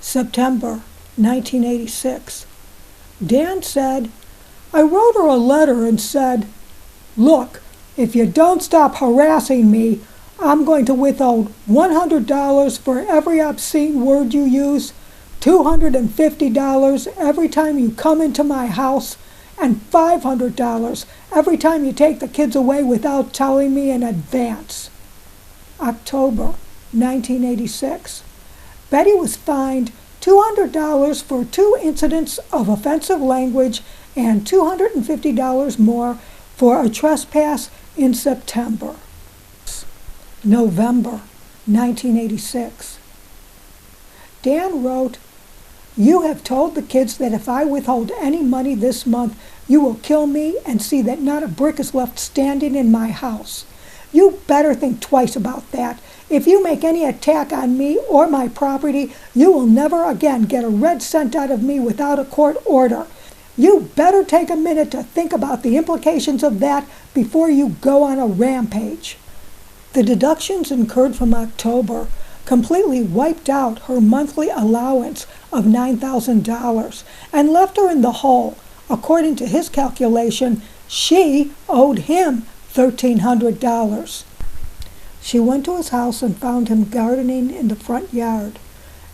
September 1986. Dan said, I wrote her a letter and said, look, if you don't stop harassing me, I'm going to withhold $100 for every obscene word you use, $250 every time you come into my house, and $500 every time you take the kids away without telling me in advance. October 1986. Betty was fined $200 for 2 incidents of offensive language and $250 more for a trespass in September. November 1986. Dan wrote, you have told the kids that if I withhold any money this month, you will kill me and see that not a brick is left standing in my house. You better think twice about that. If you make any attack on me or my property, you will never again get a red cent out of me without a court order. You better take a minute to think about the implications of that before you go on a rampage. The deductions incurred from October completely wiped out her monthly allowance of $9,000 and left her in the hole. According to his calculation, she owed him $1,300. She went to his house and found him gardening in the front yard.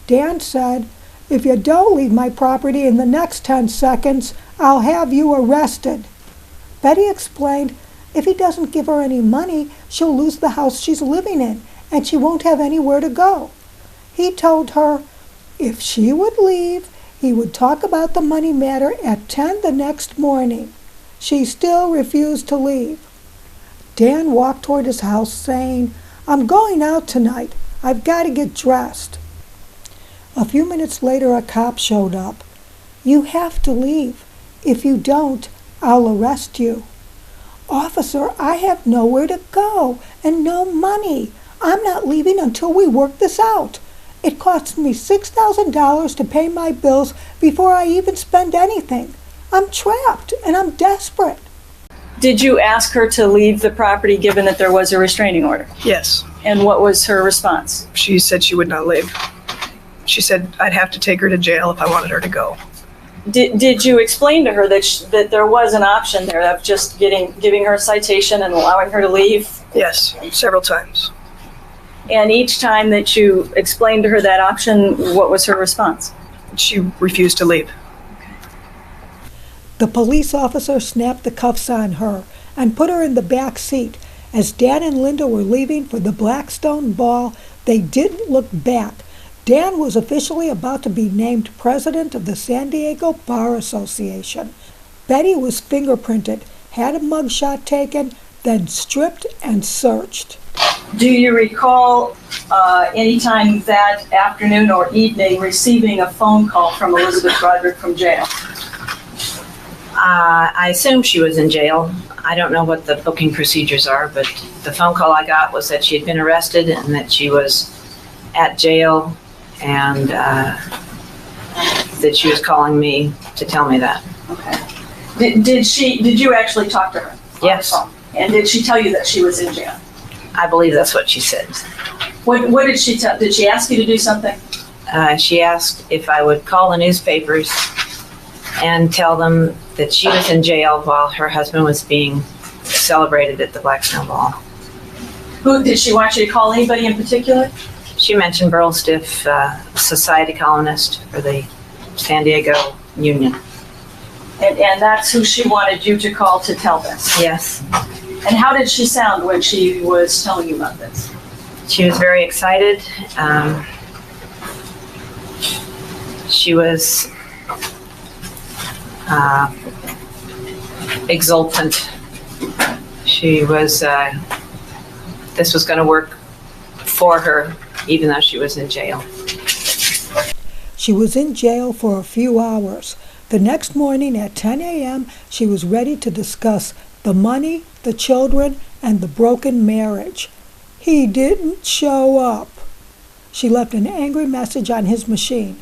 Dan said, if you don't leave my property in the next 10 seconds, I'll have you arrested. Betty explained, if he doesn't give her any money, she'll lose the house she's living in, and she won't have anywhere to go. He told her, if she would leave, he would talk about the money matter at 10 the next morning. She still refused to leave. Dan walked toward his house saying, I'm going out tonight. I've got to get dressed. A few minutes later, a cop showed up. You have to leave. If you don't, I'll arrest you. Officer, I have nowhere to go and no money. I'm not leaving until we work this out. It costs me $6,000 to pay my bills before I even spend anything. I'm trapped and I'm desperate. Did you ask her to leave the property given that there was a restraining order? Yes. And what was her response? She said she would not leave. She said I'd have to take her to jail if I wanted her to go. Did you explain to her that there was an option there of just giving her a citation and allowing her to leave? Yes, several times. And each time that you explained to her that option, what was her response? She refused to leave. The police officer snapped the cuffs on her and put her in the back seat. As Dan and Linda were leaving for the Blackstone Ball, they didn't look back. Dan was officially about to be named president of the San Diego Bar Association. Betty was fingerprinted, had a mugshot taken, then stripped and searched. Do you recall any time that afternoon or evening receiving a phone call from Elizabeth Broderick from jail? I assume she was in jail. I don't know what the booking procedures are, but the phone call I got was that she had been arrested and that she was at jail, and that she was calling me to tell me that. Okay. Did you actually talk to her? Yes. And did she tell you that she was in jail? I believe that's what she said. What did she tell? Did she ask you to do something? She asked if I would call the newspapers and tell them that she was in jail while her husband was being celebrated at the Blackstone Ball. Who did she want you to call? Anybody in particular? She mentioned Burl Stiff, society columnist for the San Diego Union. And that's who she wanted you to call to tell this? Yes. And how did she sound when she was telling you about this? She was very excited. She was exultant. She was, this was going to work for her, even though she was in jail. She was in jail for a few hours. The next morning at 10 a.m., she was ready to discuss the money, the children, and the broken marriage. He didn't show up. She left an angry message on his machine.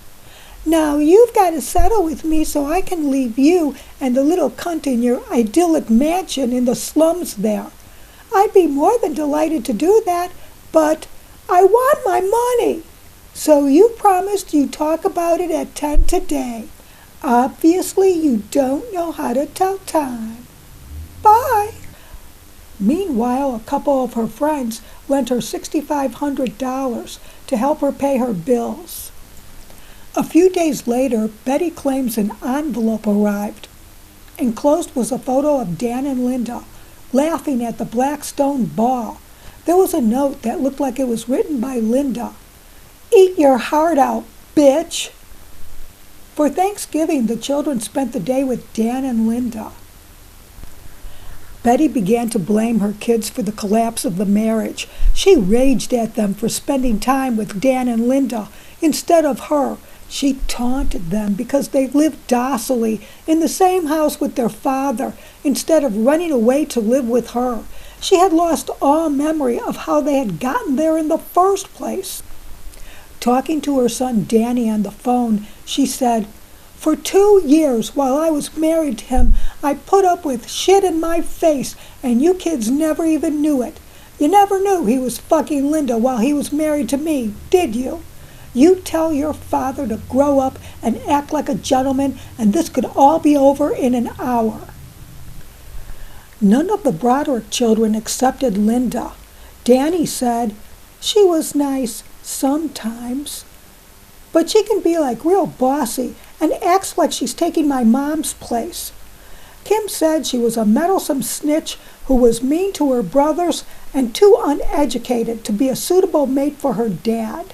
Now you've got to settle with me so I can leave you and the little cunt in your idyllic mansion in the slums there. I'd be more than delighted to do that, but I want my money. So you promised you'd talk about it at 10 today. Obviously, you don't know how to tell time. Bye. Meanwhile, a couple of her friends lent her $6,500 to help her pay her bills. A few days later, Betty claims an envelope arrived. Enclosed was a photo of Dan and Linda laughing at the Blackstone ball. There was a note that looked like it was written by Linda. "Eat your heart out, bitch." For Thanksgiving, the children spent the day with Dan and Linda. Betty began to blame her kids for the collapse of the marriage. She raged at them for spending time with Dan and Linda instead of her. She taunted them because they lived docilely in the same house with their father instead of running away to live with her. She had lost all memory of how they had gotten there in the first place. Talking to her son Danny on the phone, she said, "For 2 years while I was married to him, I put up with shit in my face, and you kids never even knew it. You never knew he was fucking Linda while he was married to me, did you? You tell your father to grow up and act like a gentleman, and this could all be over in an hour." None of the Broderick children accepted Linda. Danny said, "She was nice sometimes, but she can be like real bossy and acts like she's taking my mom's place." Kim said she was a meddlesome snitch who was mean to her brothers and too uneducated to be a suitable mate for her dad.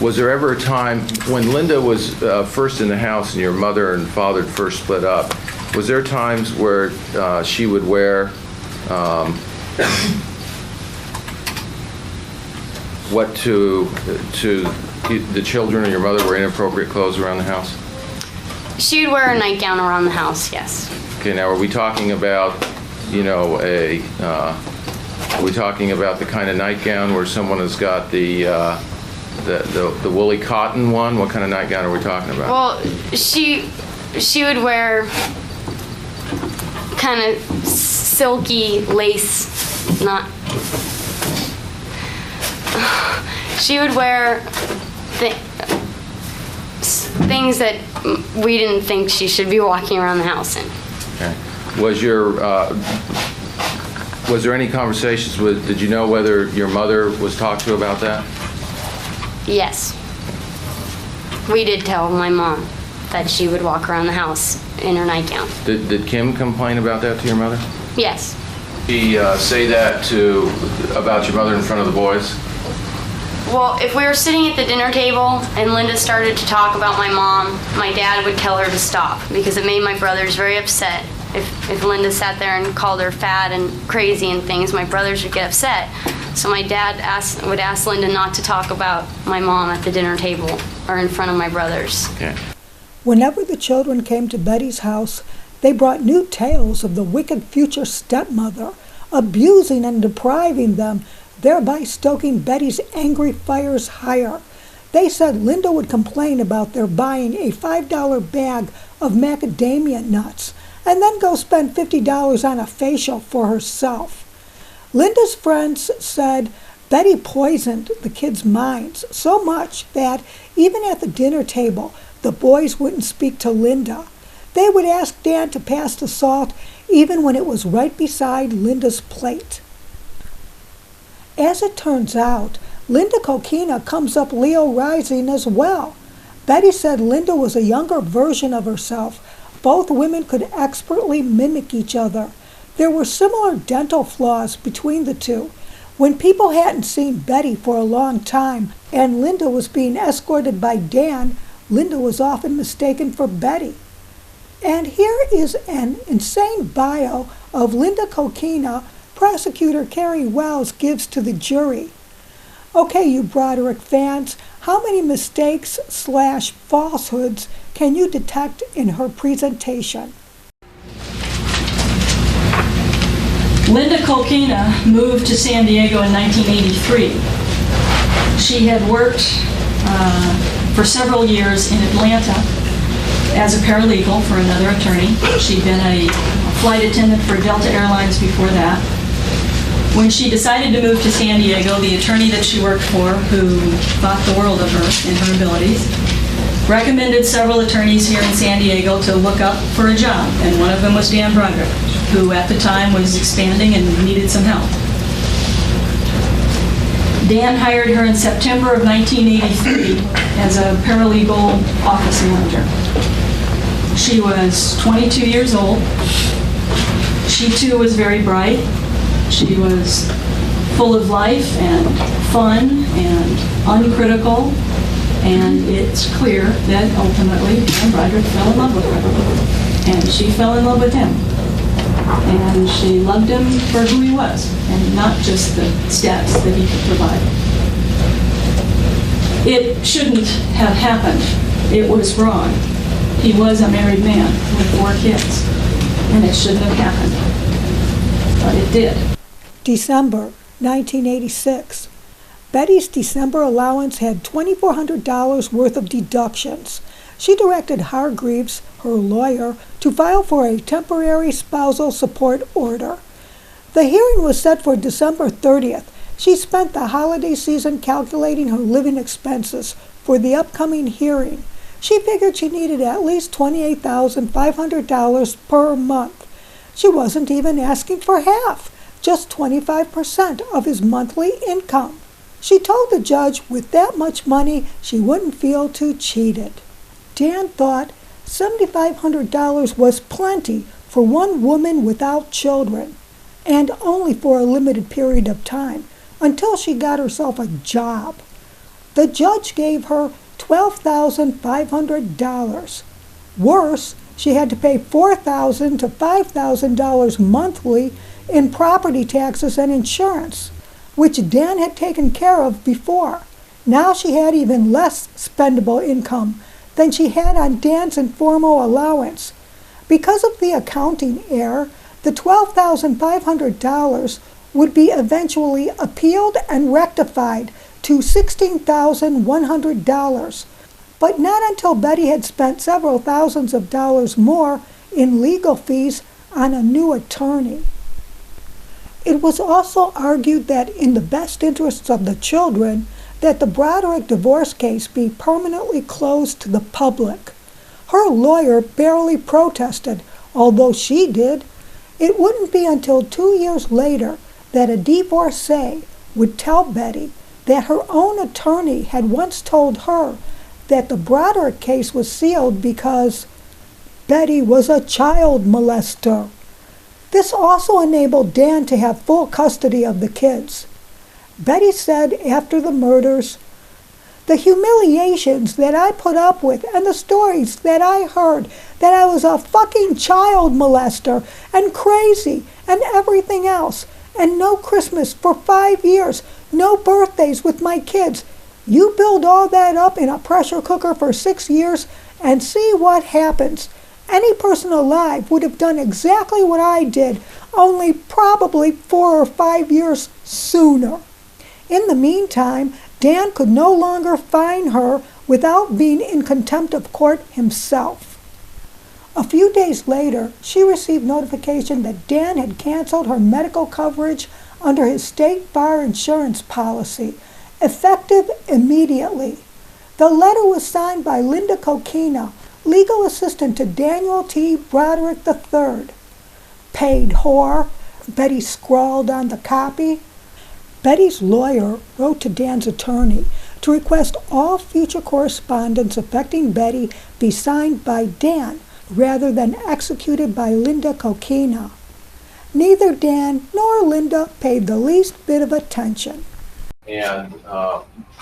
Was there ever a time when Linda was first in the house and your mother and father first split up? Was there times where she would wear what to the children or your mother wear inappropriate clothes around the house? She would wear a nightgown around the house, yes. Okay, now are we talking about, are we talking about the kind of nightgown where someone has got the woolly cotton one? What kind of nightgown are we talking about? Well, she would wear kind of silky lace, she would wear things that we didn't think she should be walking around the house in. Okay. Was there any conversations did you know whether your mother was talked to about that? Yes. We did tell my mom that she would walk around the house in her nightgown. Did Kim complain about that to your mother? Yes. Did he say that about your mother in front of the boys? Well, if we were sitting at the dinner table and Linda started to talk about my mom, my dad would tell her to stop because it made my brothers very upset. If Linda sat there and called her fat and crazy and things, my brothers would get upset. So my dad would ask Linda not to talk about my mom at the dinner table or in front of my brothers. Okay. Whenever the children came to Betty's house, they brought new tales of the wicked future stepmother, abusing and depriving them, thereby stoking Betty's angry fires higher. They said Linda would complain about their buying a $5 bag of macadamia nuts and then go spend $50 on a facial for herself. Linda's friends said Betty poisoned the kids' minds so much that even at the dinner table, the boys wouldn't speak to Linda. They would ask Dan to pass the salt even when it was right beside Linda's plate. As it turns out, Linda Coquina comes up Leo rising as well. Betty said Linda was a younger version of herself. Both women could expertly mimic each other. There were similar dental flaws between the two. When people hadn't seen Betty for a long time and Linda was being escorted by Dan, Linda was often mistaken for Betty. And here is an insane bio of Linda Coquina prosecutor Carrie Wells gives to the jury. Okay, you Broderick fans, how many mistakes/falsehoods can you detect in her presentation? Linda Coquina moved to San Diego in 1983. She had worked for several years in Atlanta as a paralegal for another attorney. She'd been a flight attendant for Delta Airlines before that. When she decided to move to San Diego, the attorney that she worked for, who thought the world of her and her abilities, recommended several attorneys here in San Diego to look up for a job, and one of them was Dan Broderick, who at the time was expanding and needed some help. Dan hired her in September of 1983 as a paralegal office manager. She was 22 years old. She too was very bright. She was full of life and fun and uncritical. And it's clear that ultimately Dan Broderick fell in love with her. And she fell in love with him. And she loved him for who he was, and not just the status that he could provide. It shouldn't have happened. It was wrong. He was a married man with 4 kids, and it shouldn't have happened. But it did. December 1986. Betty's December allowance had $2,400 worth of deductions. She directed Hargreaves, her lawyer, to file for a temporary spousal support order. The hearing was set for December 30th. She spent the holiday season calculating her living expenses for the upcoming hearing. She figured she needed at least $28,500 per month. She wasn't even asking for half, just 25% of his monthly income. She told the judge with that much money she wouldn't feel too cheated. Dan thought $7,500 was plenty for one woman without children, and only for a limited period of time, until she got herself a job. The judge gave her $12,500. Worse, she had to pay $4,000 to $5,000 monthly in property taxes and insurance, which Dan had taken care of before. Now she had even less spendable income than she had on Dan's informal allowance. Because of the accounting error, the $12,500 would be eventually appealed and rectified to $16,100, but not until Betty had spent several thousands of dollars more in legal fees on a new attorney. It was also argued that in the best interests of the children, that the Broderick divorce case be permanently closed to the public. Her lawyer barely protested, although she did. It wouldn't be until 2 years later that a divorcee would tell Betty that her own attorney had once told her that the Broderick case was sealed because Betty was a child molester. This also enabled Dan to have full custody of the kids. Betty said after the murders, "The humiliations that I put up with and the stories that I heard that I was a fucking child molester and crazy and everything else, and no Christmas for 5 years, no birthdays with my kids. You build all that up in a pressure cooker for 6 years and see what happens. Any person alive would have done exactly what I did, only probably 4 or 5 years sooner." In the meantime, Dan could no longer fine her without being in contempt of court himself. A few days later, she received notification that Dan had canceled her medical coverage under his state bar insurance policy, effective immediately. The letter was signed by Linda Coquina, legal assistant to Daniel T. Broderick III. "Paid whore," Betty scrawled on the copy. Betty's lawyer wrote to Dan's attorney to request all future correspondence affecting Betty be signed by Dan rather than executed by Linda Coquina. Neither Dan nor Linda paid the least bit of attention. And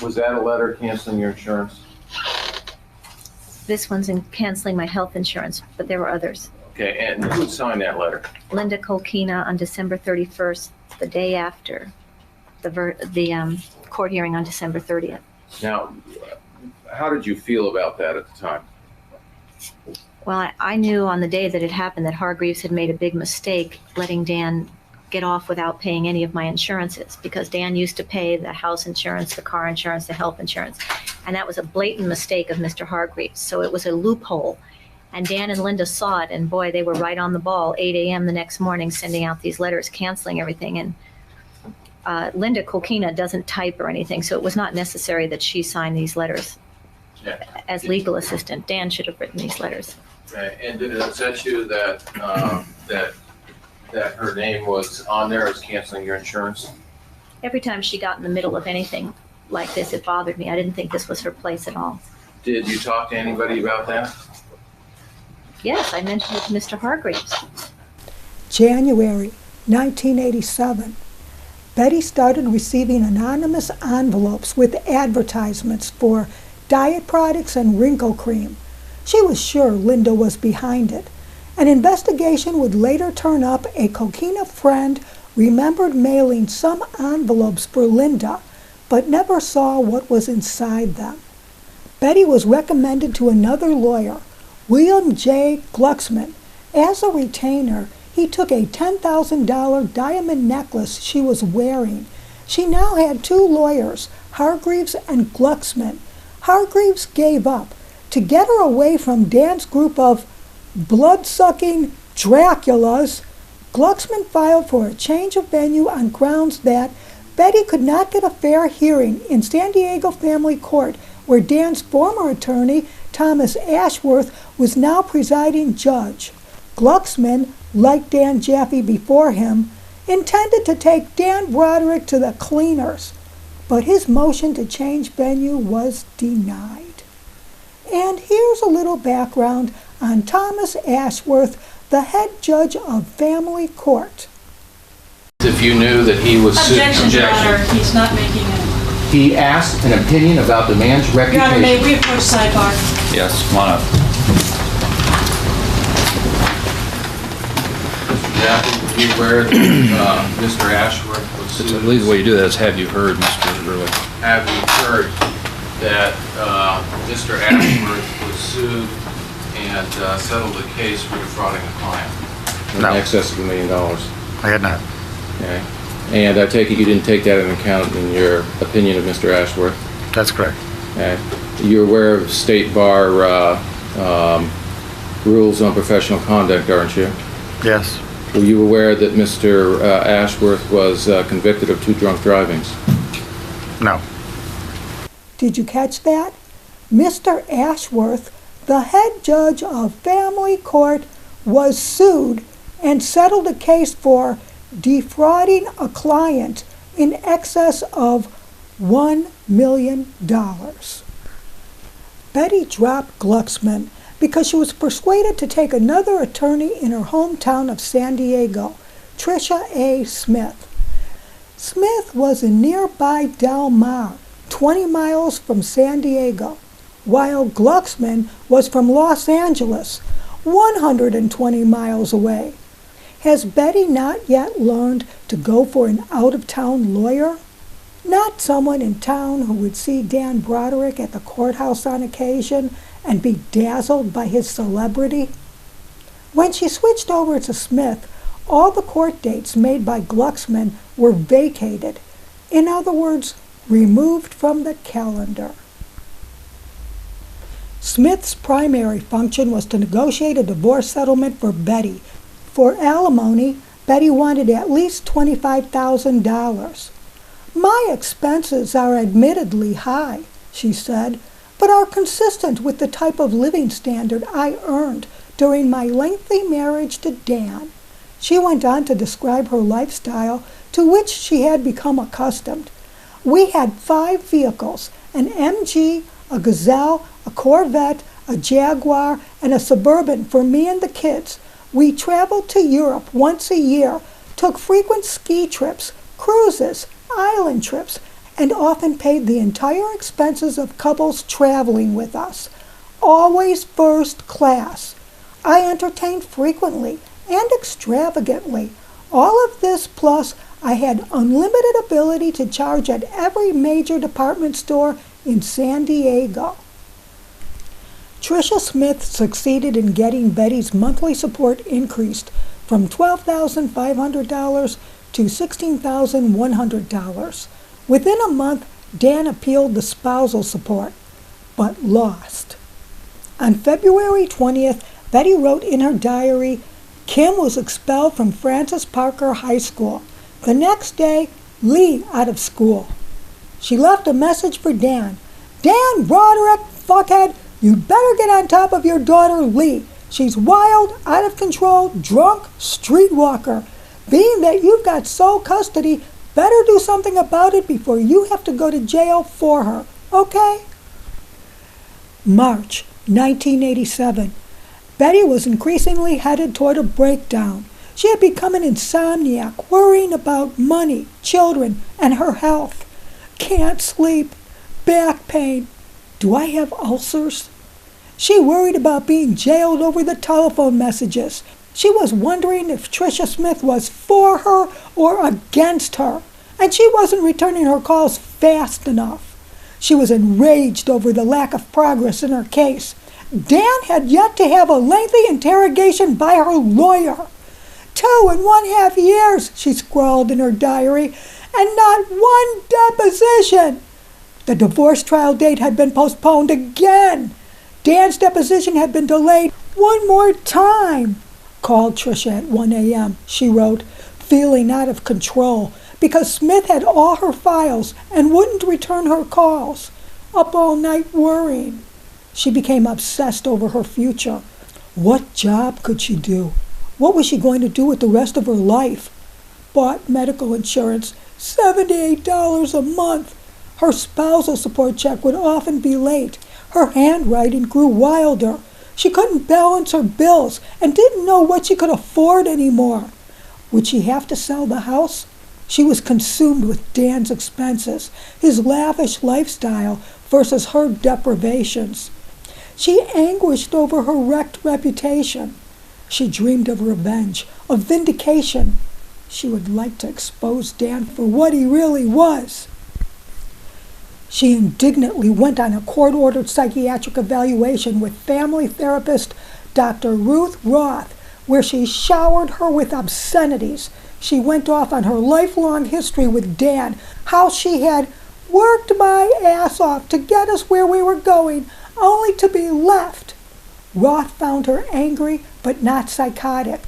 was that a letter canceling your insurance? This one's in canceling my health insurance, but there were others. Okay, and who signed that letter? Linda Coquina on December 31st, the day after the court hearing on December 30th. Now, how did you feel about that at the time? Well, I knew on the day that it happened that Hargreaves had made a big mistake letting Dan get off without paying any of my insurances, because Dan used to pay the house insurance, the car insurance, the health insurance, and that was a blatant mistake of Mr. Hargreaves. So it was a loophole, and Dan and Linda saw it, and boy, they were right on the ball. 8 a.m. the next morning, sending out these letters canceling everything, and Linda Kolkina doesn't type or anything, so it was not necessary that she sign these letters. Yeah. As legal assistant, Dan should have written these letters. Okay. And did it upset you that that her name was on there as canceling your insurance? Every time she got in the middle of anything like this, it bothered me. I didn't think this was her place at all. Did you talk to anybody about that? Yes, I mentioned it to Mr. Hargreaves. January 1987. Betty started receiving anonymous envelopes with advertisements for diet products and wrinkle cream. She was sure Linda was behind it. An investigation would later turn up a Kolkina friend remembered mailing some envelopes for Linda, but never saw what was inside them. Betty was recommended to another lawyer, William J. Glucksman. As a retainer, he took a $10,000 diamond necklace she was wearing. She now had two lawyers, Hargreaves and Glucksman. Hargreaves gave up. To get her away from Dan's group of blood-sucking Draculas, Glucksman filed for a change of venue on grounds that Betty could not get a fair hearing in San Diego Family Court, where Dan's former attorney, Thomas Ashworth, was now presiding judge. Glucksman, like Dan Jaffe before him, intended to take Dan Broderick to the cleaners, but his motion to change venue was denied. And here's a little background on Thomas Ashworth, the head judge of family court. If you knew that he was Objection, Your Honor. He's not making it. He asked an opinion about the man's Your Honor, reputation. may we approach sidebar? Yes, come on up. Jaffe, were you aware that Mr. Ashworth was sued? I believe the way you do that is have you heard, Mr. Broderick? Have you heard that Mr. Ashworth was sued and settled a case for defrauding a client in No. excess of $1 million? I had not. Okay. And I take it you didn't take that into account in your opinion of Mr. Ashworth? That's correct. Okay. You're aware of state bar rules on professional conduct, aren't you? Yes. Were you aware that Mr. Ashworth was convicted of 2 drunk drivings? No. Did you catch that? Mr. Ashworth, the head judge of family court, was sued and settled a case for defrauding a client in excess of $1 million. Betty dropped Glucksman because she was persuaded to take another attorney in her hometown of San Diego, Tricia A. Smith. Smith was in nearby Del Mar, 20 miles from San Diego, while Glucksman was from Los Angeles, 120 miles away. Has Betty not yet learned to go for an out-of-town lawyer? Not someone in town who would see Dan Broderick at the courthouse on occasion and be dazzled by his celebrity? When she switched over to Smith, all the court dates made by Glucksman were vacated. In other words, removed from the calendar. Smith's primary function was to negotiate a divorce settlement for Betty. For alimony, Betty wanted at least $25,000. My expenses are admittedly high, she said, but are consistent with the type of living standard I earned during my lengthy marriage to Dan. She went on to describe her lifestyle, to which she had become accustomed. We had 5 vehicles, an MG, a Gazelle, a Corvette, a Jaguar, and a Suburban for me and the kids. We traveled to Europe once a year, took frequent ski trips, cruises, island trips, and often paid the entire expenses of couples traveling with us. Always first class. I entertained frequently and extravagantly. All of this plus I had unlimited ability to charge at every major department store in San Diego. Tricia Smith succeeded in getting Betty's monthly support increased from $12,500 to $16,100. Within a month, Dan appealed the spousal support, but lost. On February 20th, Betty wrote in her diary, Kim was expelled from Francis Parker High School. The next day, Lee out of school. She left a message for Dan. Dan Broderick, fuckhead, you'd better get on top of your daughter Lee. She's wild, out of control, drunk, streetwalker. Being that you've got sole custody, better do something about it before you have to go to jail for her, okay? March 1987. Betty was increasingly headed toward a breakdown. She had become an insomniac, worrying about money, children, and her health. Can't sleep, back pain. Do I have ulcers? She worried about being jailed over the telephone messages. She was wondering if Tricia Smith was for her or against her, and she wasn't returning her calls fast enough. She was enraged over the lack of progress in her case. Dan had yet to have a lengthy interrogation by her lawyer. 2.5 years, she scrawled in her diary, and not one deposition. The divorce trial date had been postponed again. Dan's deposition had been delayed one more time. Called Tricia at 1 a.m., she wrote, feeling out of control because Smith had all her files and wouldn't return her calls. Up all night worrying. She became obsessed over her future. What job could she do? What was she going to do with the rest of her life? Bought medical insurance, $78 a month. Her spousal support check would often be late. Her handwriting grew wilder. She couldn't balance her bills and didn't know what she could afford anymore. Would she have to sell the house? She was consumed with Dan's expenses, his lavish lifestyle versus her deprivations. She anguished over her wrecked reputation. She dreamed of revenge, of vindication. She would like to expose Dan for what he really was. She indignantly went on a court-ordered psychiatric evaluation with family therapist Dr. Ruth Roth, where she showered her with obscenities. She went off on her lifelong history with Dan, how she had worked my ass off to get us where we were going, only to be left. Roth found her angry, but not psychotic.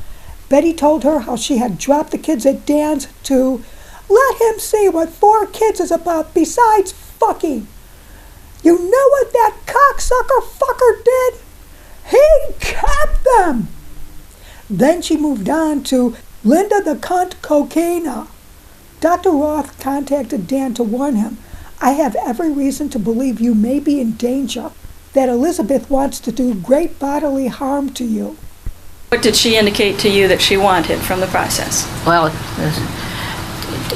Betty told her how she had dropped the kids at Dan's to let him see what 4 kids is about besides fucking. You know what that cocksucker fucker did? He kept them. Then she moved on to Linda the cunt cocaina. Dr. Roth contacted Dan to warn him, I have every reason to believe you may be in danger, that Elizabeth wants to do great bodily harm to you. What did she indicate to you that she wanted from the process? Well,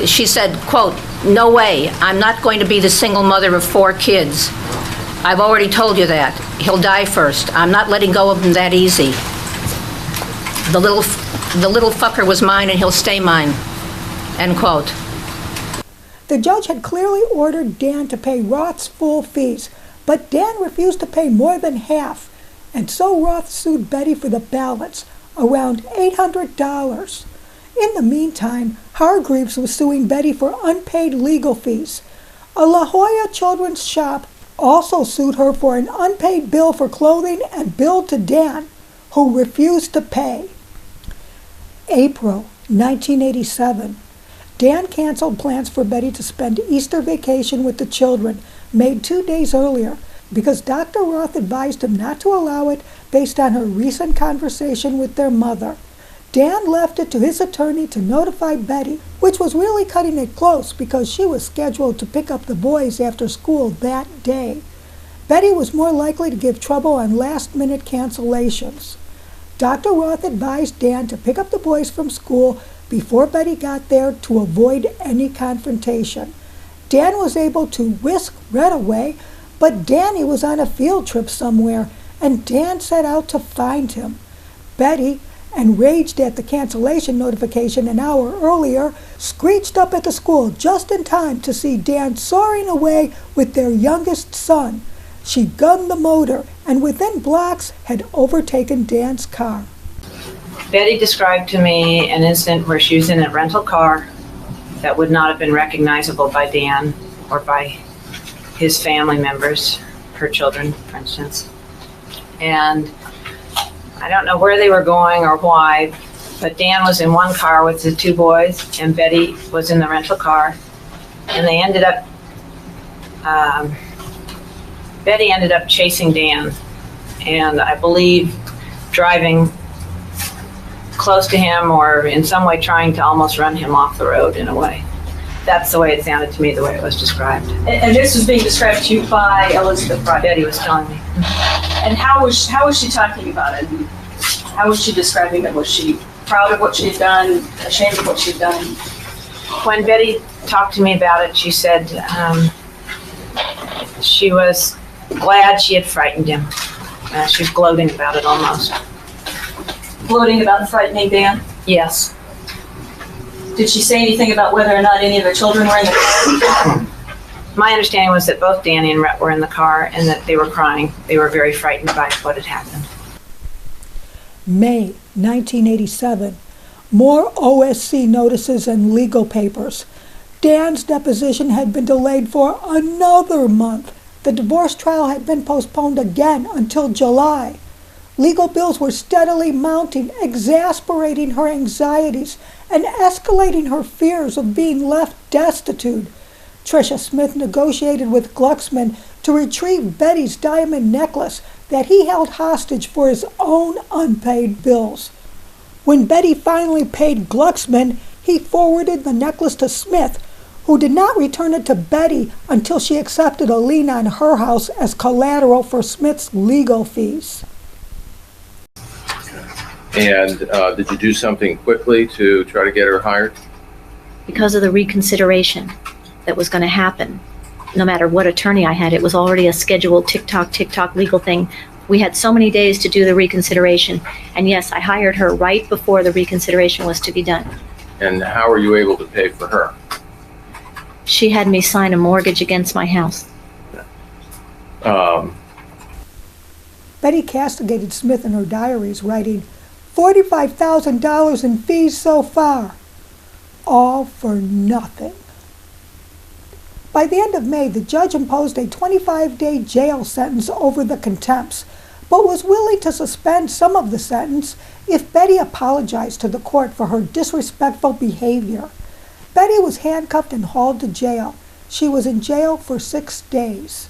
she said, quote, no way, I'm not going to be the single mother of 4 kids. I've already told you that. He'll die first. I'm not letting go of him that easy. The little fucker was mine and he'll stay mine, end quote. The judge had clearly ordered Dan to pay Roth's full fees, but Dan refused to pay more than half, and so Roth sued Betty for the balance, around $800. In the meantime, Hargreaves was suing Betty for unpaid legal fees. A La Jolla children's shop also sued her for an unpaid bill for clothing and billed to Dan, who refused to pay. April 1987. Dan canceled plans for Betty to spend Easter vacation with the children, made 2 days earlier, because Dr. Roth advised him not to allow it based on her recent conversation with their mother. Dan left it to his attorney to notify Betty, which was really cutting it close because she was scheduled to pick up the boys after school that day. Betty was more likely to give trouble on last-minute cancellations. Dr. Roth advised Dan to pick up the boys from school before Betty got there to avoid any confrontation. Dan was able to whisk Red away, but Danny was on a field trip somewhere, and Dan set out to find him. Betty, enraged at the cancellation notification an hour earlier, screeched up at the school just in time to see Dan soaring away with their youngest son. She gunned the motor and within blocks had overtaken Dan's car. Betty described to me an incident where she was in a rental car that would not have been recognizable by Dan or by his family members, her children, for instance. And I don't know where they were going or why, But Dan was in one car with the two boys, and Betty was in the rental car. And they ended up, Betty ended up chasing Dan, and I believe driving close to him or in some way trying to almost run him off the road in a way. That's the way it sounded to me, the way it was described. And this was being described to you by Elizabeth Broderick. Betty was telling me. And how was she talking about it? How was she describing it? Was she proud of what she had done, ashamed of what she had done? When Betty talked to me about it, she said she was glad she had frightened him. She was gloating about it almost. Gloating about frightening Dan? Yes. Did she say anything about whether or not any of the children were in the car? My understanding was that both Danny and Rhett were in the car and that they were crying. They were very frightened by what had happened. May 1987. More OSC notices and legal papers. Dan's deposition had been delayed for another month. The divorce trial had been postponed again until July. Legal bills were steadily mounting, exasperating her anxieties and escalating her fears of being left destitute. Tricia Smith negotiated with Glucksman to retrieve Betty's diamond necklace that he held hostage for his own unpaid bills. When Betty finally paid Glucksman, he forwarded the necklace to Smith, who did not return it to Betty until she accepted a lien on her house as collateral for Smith's legal fees. And did you do something quickly to try to get her hired? Because of the reconsideration that was going to happen, no matter what attorney I had, it was already a scheduled tick-tock legal thing. We had so many days to do the reconsideration. And yes, I hired her right before the reconsideration was to be done. And how were you able to pay for her? She had me sign a mortgage against my house. Betty castigated Smith in her diaries, writing, $45,000 in fees so far. All for nothing. By the end of May, the judge imposed a 25-day jail sentence over the contempts, but was willing to suspend some of the sentence if Betty apologized to the court for her disrespectful behavior. Betty was handcuffed and hauled to jail. She was in jail for 6 days.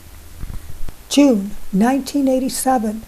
June 1987.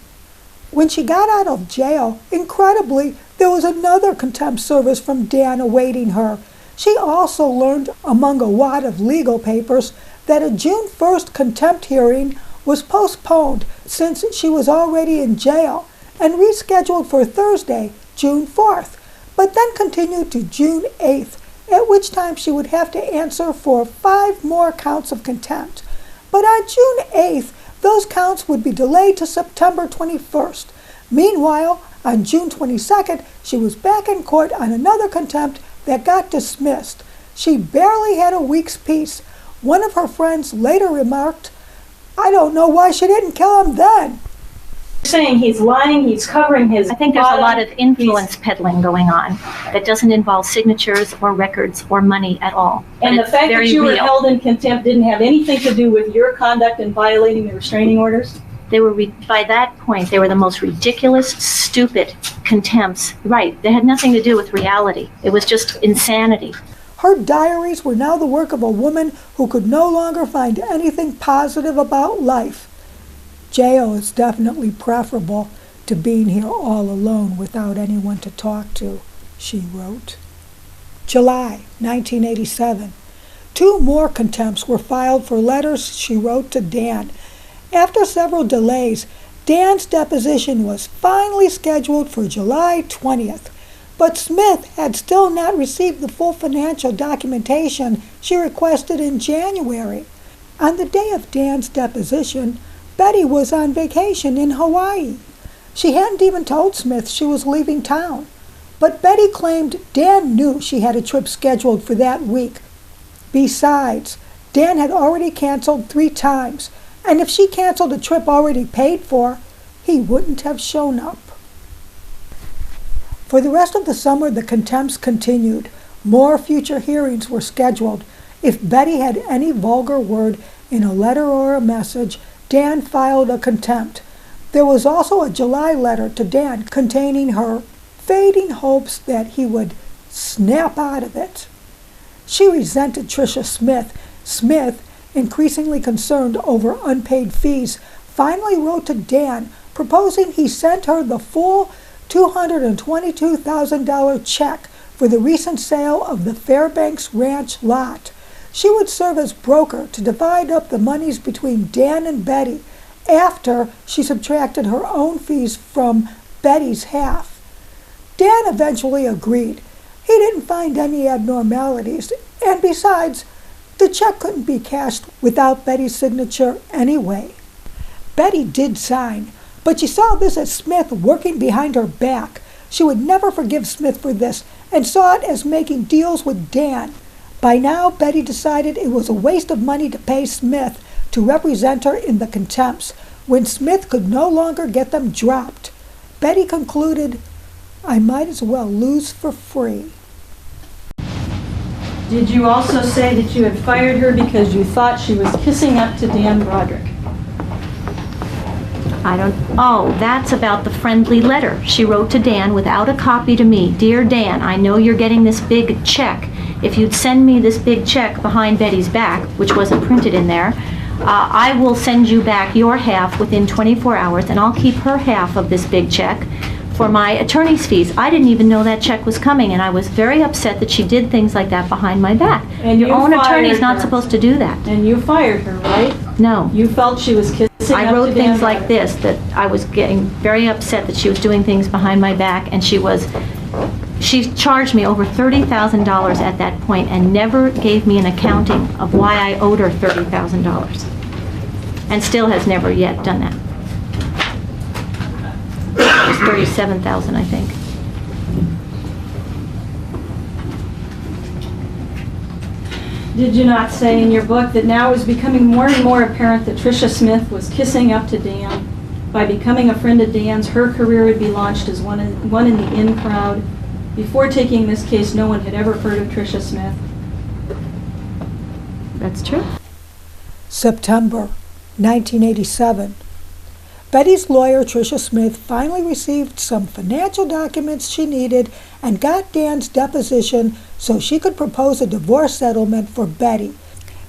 When she got out of jail, incredibly, there was another contempt service from Dan awaiting her. She also learned, among a wad of legal papers, that a June 1st contempt hearing was postponed since she was already in jail and rescheduled for Thursday, June 4th, but then continued to June 8th, at which time she would have to answer for 5 more counts of contempt. But on June 8th, those counts would be delayed to September 21st. Meanwhile, on June 22nd, she was back in court on another contempt that got dismissed. She barely had a week's peace. One of her friends later remarked, "I don't know why she didn't kill him then." Saying he's lying, he's covering his I think there's a lot of influence peddling going on that doesn't involve signatures or records or money at all. And the It's fact that very you were real. held in contempt didn't have anything to do with your conduct in violating the restraining orders? They were, by that point, they were the most ridiculous, stupid contempts. Right, they had nothing to do with reality. It was just insanity. Her diaries were now the work of a woman who could no longer find anything positive about life. Jail is definitely preferable to being here all alone without anyone to talk to, she wrote. July 1987. 2 more contempts were filed for letters she wrote to Dan. After several delays, Dan's deposition was finally scheduled for July 20th, but Smith had still not received the full financial documentation she requested in January. On the day of Dan's deposition, Betty was on vacation in Hawaii. She hadn't even told Smith she was leaving town, but Betty claimed Dan knew she had a trip scheduled for that week. Besides, Dan had already canceled 3 times, and if she canceled a trip already paid for, he wouldn't have shown up. For the rest of the summer, the contempts continued. More future hearings were scheduled. If Betty had any vulgar word in a letter or a message, Dan filed a contempt. There was also a July letter to Dan containing her fading hopes that he would snap out of it. She resented Tricia Smith. Smith, increasingly concerned over unpaid fees, finally wrote to Dan proposing he sent her the full $222,000 check for the recent sale of the Fairbanks Ranch lot. She would serve as broker to divide up the monies between Dan and Betty after she subtracted her own fees from Betty's half. Dan eventually agreed. He didn't find any abnormalities, and besides, the check couldn't be cashed without Betty's signature anyway. Betty did sign, but she saw this as Smith working behind her back. She would never forgive Smith for this and saw it as making deals with Dan. By now, Betty decided it was a waste of money to pay Smith to represent her in the contempts when Smith could no longer get them dropped. Betty concluded, "I might as well lose for free." Did you also say that you had fired her because you thought she was kissing up to Dan Broderick? Oh, that's about the friendly letter she wrote to Dan without a copy to me. Dear Dan, I know you're getting this big check. If you'd send me this big check behind Betty's back, which wasn't printed in there, I will send you back your half within 24 hours, and I'll keep her half of this big check for my attorney's fees. I didn't even know that check was coming, and I was very upset that she did things like that behind my back. And your you own attorney's fired not her. supposed to do that. And you fired her, right? No. You felt she was kissing up to Dan I wrote things like Broderick. this, that I was getting very upset that she was doing things behind my back, and she charged me over $30,000 at that point and never gave me an accounting of why I owed her $30,000. And still has never yet done that. It was $37,000, I think. Did you not say in your book that now it was becoming more and more apparent that Tricia Smith was kissing up to Dan? By becoming a friend of Dan's, her career would be launched as one in the in crowd. Before taking this case, no one had ever heard of Tricia Smith. That's true. September 1987. Betty's lawyer, Tricia Smith, finally received some financial documents she needed and got Dan's deposition so she could propose a divorce settlement for Betty.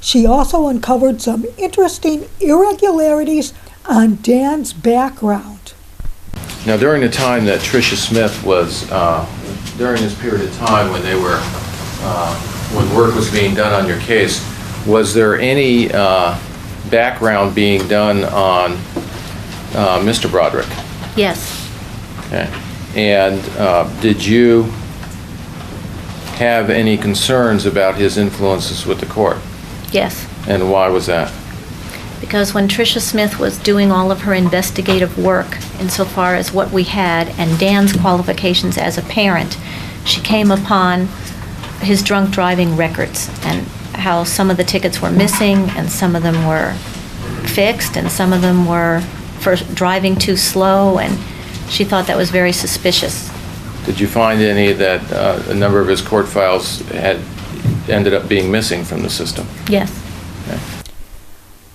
She also uncovered some interesting irregularities on Dan's background. Now, during the time that Tricia Smith was, during this period of time when when work was being done on your case, was there any background being done on Mr. Broderick? Yes. Okay. And did you have any concerns about his influences with the court? Yes. And why was that? Because when Tricia Smith was doing all of her investigative work insofar as what we had and Dan's qualifications as a parent, she came upon his drunk driving records and how some of the tickets were missing and some of them were fixed and some of them were for driving too slow, and she thought that was very suspicious. Did you find any that a number of his court files had ended up being missing from the system? Yes. Okay.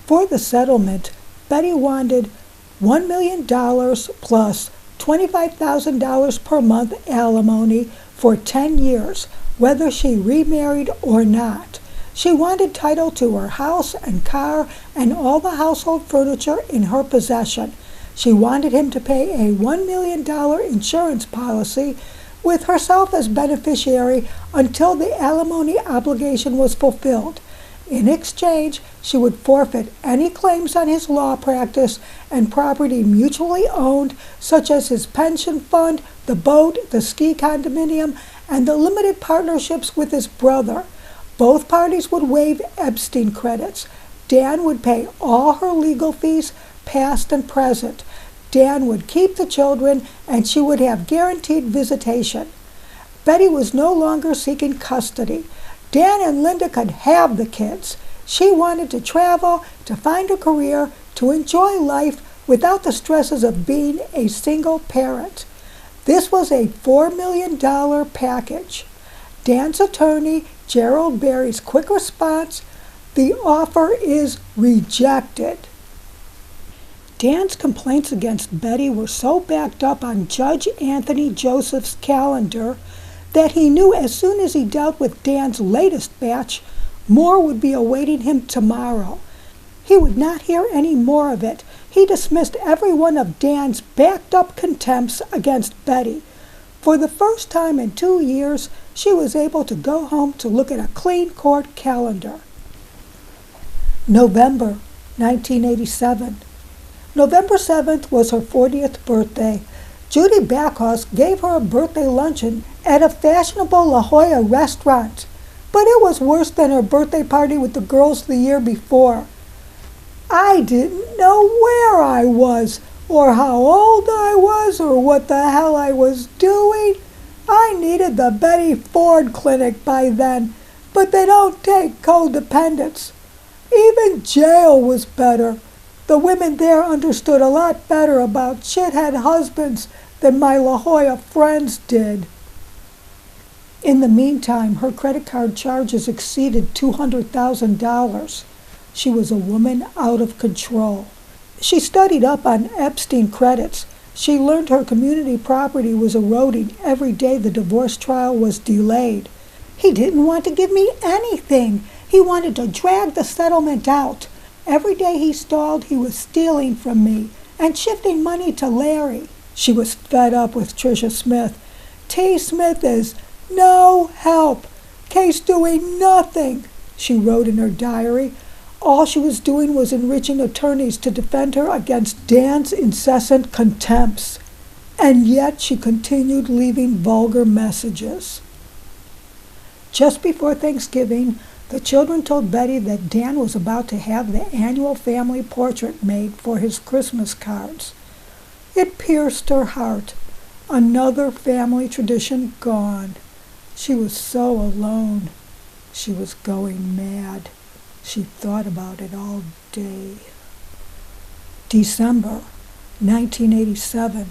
For the settlement, Betty wanted $1 million plus $25,000 per month alimony for 10 years, whether she remarried or not. She wanted title to her house and car and all the household furniture in her possession. She wanted him to pay a $1 million insurance policy with herself as beneficiary until the alimony obligation was fulfilled. In exchange, she would forfeit any claims on his law practice and property mutually owned, such as his pension fund, the boat, the ski condominium, and the limited partnerships with his brother. Both parties would waive Epstein credits. Dan would pay all her legal fees, past and present. Dan would keep the children, and she would have guaranteed visitation. Betty was no longer seeking custody. Dan and Linda could have the kids. She wanted to travel, to find a career, to enjoy life without the stresses of being a single parent. This was a $4 million package. Dan's attorney, Gerald Berry's quick response: "The offer is rejected." Dan's complaints against Betty were so backed up on Judge Anthony Joseph's calendar that he knew as soon as he dealt with Dan's latest batch, more would be awaiting him tomorrow. He would not hear any more of it. He dismissed every one of Dan's backed-up contempts against Betty. For the first time in 2 years, she was able to go home to look at a clean court calendar. November 1987. November 7th was her 40th birthday. Judy Backhaus gave her a birthday luncheon at a fashionable La Jolla restaurant, but it was worse than her birthday party with the girls the year before. I didn't know where I was, or how old I was, or what the hell I was doing. I needed the Betty Ford Clinic by then, but they don't take codependents. Even jail was better. The women there understood a lot better about shithead husbands than my La Jolla friends did. In the meantime, her credit card charges exceeded $200,000. She was a woman out of control. She studied up on Epstein credits. She learned her community property was eroding every day the divorce trial was delayed. He didn't want to give me anything. He wanted to drag the settlement out. Every day he stalled, he was stealing from me and shifting money to Larry. She was fed up with Tricia Smith. T. Smith is no help. Case doing nothing, she wrote in her diary. All she was doing was enriching attorneys to defend her against Dan's incessant contempts. And yet she continued leaving vulgar messages. Just before Thanksgiving, the children told Betty that Dan was about to have the annual family portrait made for his Christmas cards. It pierced her heart. Another family tradition gone. She was so alone. She was going mad. She thought about it all day. December 1987.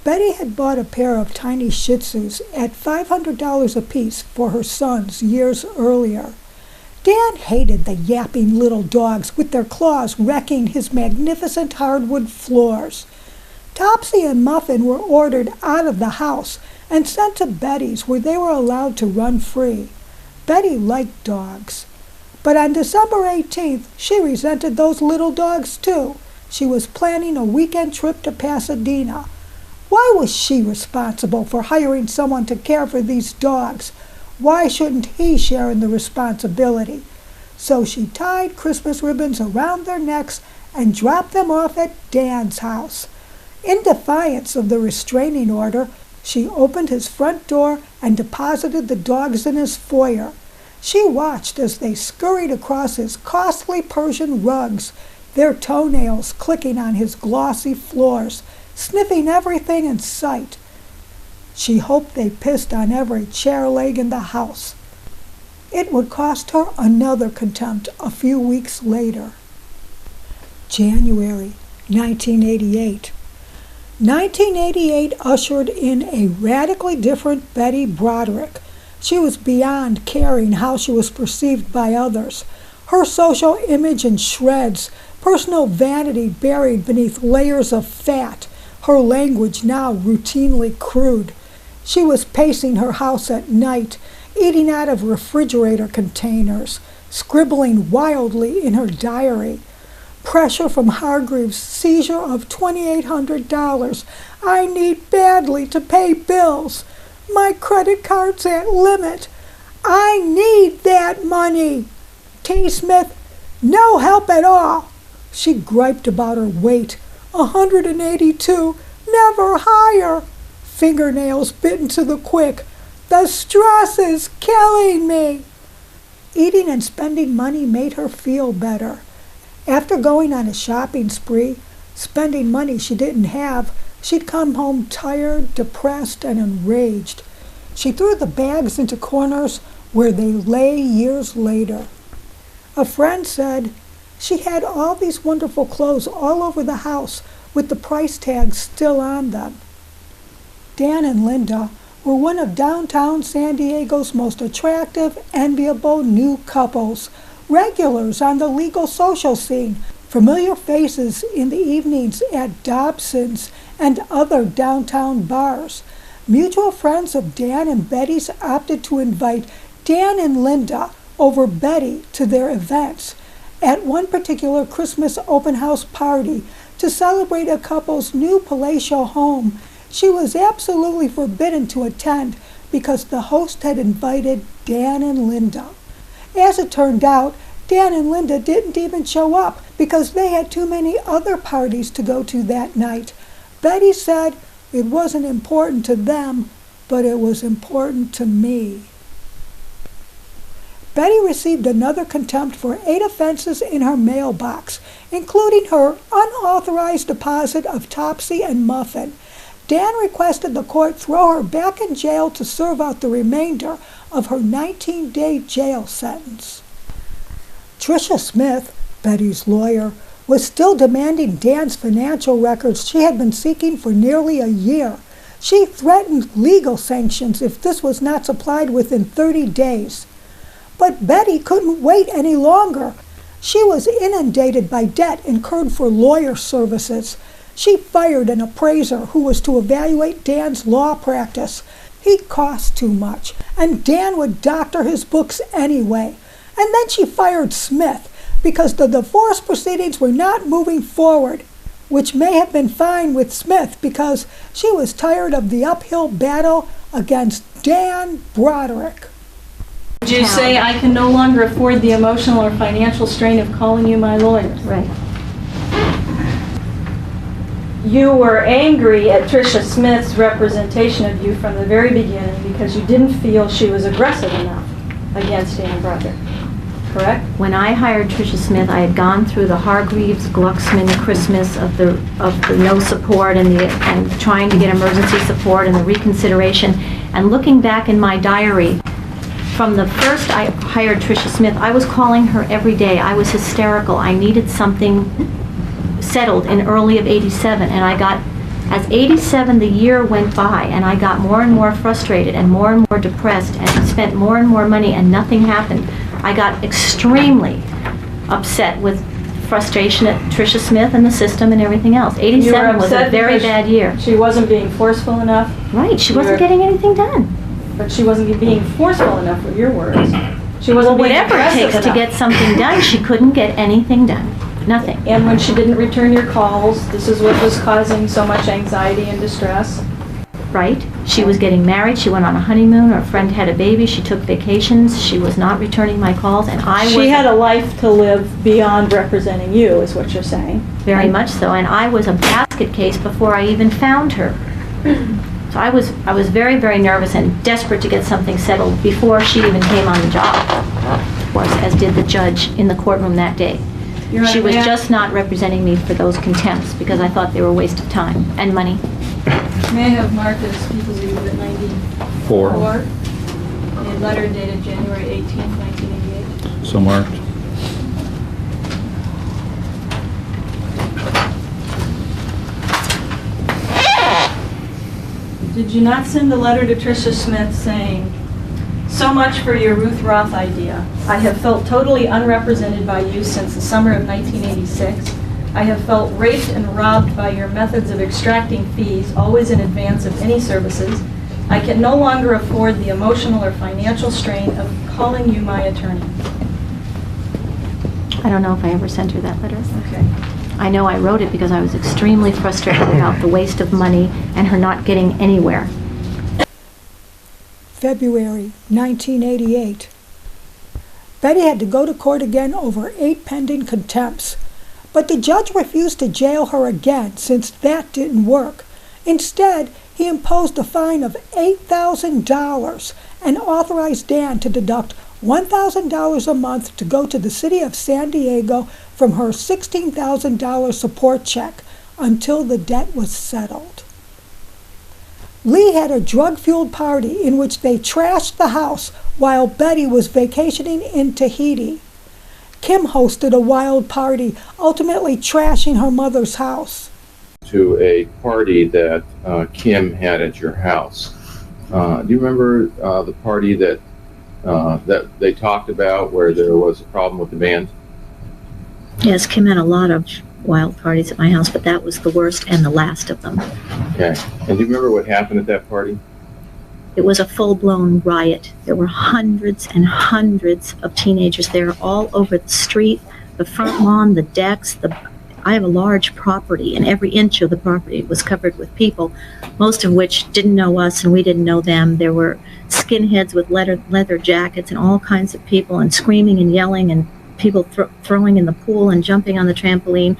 Betty had bought a pair of tiny Shih Tzus at $500 apiece for her sons years earlier. Dan hated the yapping little dogs with their claws wrecking his magnificent hardwood floors. Topsy and Muffin were ordered out of the house and sent to Betty's, where they were allowed to run free. Betty liked dogs. But on December 18th, she resented those little dogs too. She was planning a weekend trip to Pasadena. Why was she responsible for hiring someone to care for these dogs? Why shouldn't he share in the responsibility? So she tied Christmas ribbons around their necks and dropped them off at Dan's house. In defiance of the restraining order, she opened his front door and deposited the dogs in his foyer. She watched as they scurried across his costly Persian rugs, their toenails clicking on his glossy floors, sniffing everything in sight. She hoped they pissed on every chair leg in the house. It would cost her another contempt a few weeks later. January 1988. 1988 ushered in a radically different Betty Broderick. She was beyond caring how she was perceived by others. Her social image in shreds, personal vanity buried beneath layers of fat, her language now routinely crude. She was pacing her house at night, eating out of refrigerator containers, scribbling wildly in her diary. Pressure from Hargreaves' seizure of $2,800. I need badly to pay bills. My credit card's at limit. I need that money. T. Smith, no help at all. She griped about her weight. 182, never higher. Fingernails bitten to the quick. The stress is killing me. Eating and spending money made her feel better. After going on a shopping spree, spending money she didn't have, she'd come home tired, depressed, and enraged. She threw the bags into corners where they lay years later. A friend said she had all these wonderful clothes all over the house with the price tags still on them. Dan and Linda were one of downtown San Diego's most attractive, enviable new couples, regulars on the legal social scene, familiar faces in the evenings at Dobson's and other downtown bars. Mutual friends of Dan and Betty's opted to invite Dan and Linda over Betty to their events. At one particular Christmas open house party to celebrate a couple's new palatial home, she was absolutely forbidden to attend because the host had invited Dan and Linda. As it turned out, Dan and Linda didn't even show up because they had too many other parties to go to that night. Betty said it wasn't important to them, but it was important to me. Betty received another contempt for 8 offenses in her mailbox, including her unauthorized deposit of Topsy and Muffin. Dan requested the court throw her back in jail to serve out the remainder of her 19-day jail sentence. Tricia Smith, Betty's lawyer, was still demanding Dan's financial records she had been seeking for nearly a year. She threatened legal sanctions if this was not supplied within 30 days. But Betty couldn't wait any longer. She was inundated by debt incurred for lawyer services. She fired an appraiser who was to evaluate Dan's law practice. He cost too much, and Dan would doctor his books anyway. And then she fired Smith because the divorce proceedings were not moving forward, which may have been fine with Smith because she was tired of the uphill battle against Dan Broderick. Would you say, I can no longer afford the emotional or financial strain of calling you my lawyer? Right. You were angry at Tricia Smith's representation of you from the very beginning because you didn't feel she was aggressive enough against Dan Broderick, correct? When I hired Tricia Smith, I had gone through the Hargreaves Glucksman Christmas of the no support and trying to get emergency support and the reconsideration. And looking back in my diary, from the first I hired Tricia Smith, I was calling her every day. I was hysterical. I needed something settled in early of '87, and I got, as '87 the year went by, and I got more and more frustrated and more depressed and spent more and more money and nothing happened. I got extremely upset with frustration at Tricia Smith and the system and everything else. '87 was a very bad year. She wasn't being forceful enough? Right, she wasn't getting anything done. But she wasn't being forceful enough with your words. She wasn't being whatever it takes to get something done, she couldn't get anything done. Nothing. And when she didn't return your calls, this is what was causing so much anxiety and distress. Right. She was getting married. She went on a honeymoon. Her friend had a baby. She took vacations. She was not returning my calls, and She had a life to live beyond representing you, is what you're saying. Very much so. And I was a basket case before I even found her. So I was very, very nervous and desperate to get something settled before she even came on the job, of course, as did the judge in the courtroom that day. She was just not representing me for those contempts because I thought they were a waste of time and money. May I have marked as People's Exhibit 94? A letter dated January 18, 1988. So marked. Did you not send a letter to Tricia Smith saying, "So much for your Ruth Roth idea. I have felt totally unrepresented by you since the summer of 1986. I have felt raped and robbed by your methods of extracting fees, always in advance of any services. I can no longer afford the emotional or financial strain of calling you my attorney." I don't know if I ever sent her that letter. Okay. I know I wrote it because I was extremely frustrated about the waste of money and her not getting anywhere. February 1988. Betty had to go to court again over 8 pending contempts, but the judge refused to jail her again since that didn't work. Instead, he imposed a fine of $8,000 and authorized Dan to deduct $1,000 a month to go to the city of San Diego from her $16,000 support check until the debt was settled. Lee had a drug-fueled party in which they trashed the house while Betty was vacationing in Tahiti. Kim hosted a wild party, ultimately trashing her mother's house. To a party that Kim had at your house. Do you remember the party that they talked about where there was a problem with the band? Yes, Kim had a lot of wild parties at my house, but that was the worst and the last of them. Okay. And do you remember what happened at that party? It was a full-blown riot. There were hundreds and hundreds of teenagers there all over the street, the front lawn, the decks. I have a large property, and every inch of the property was covered with people, most of which didn't know us and we didn't know them. There were skinheads with leather jackets and all kinds of people, and screaming and yelling, and people throwing in the pool and jumping on the trampoline.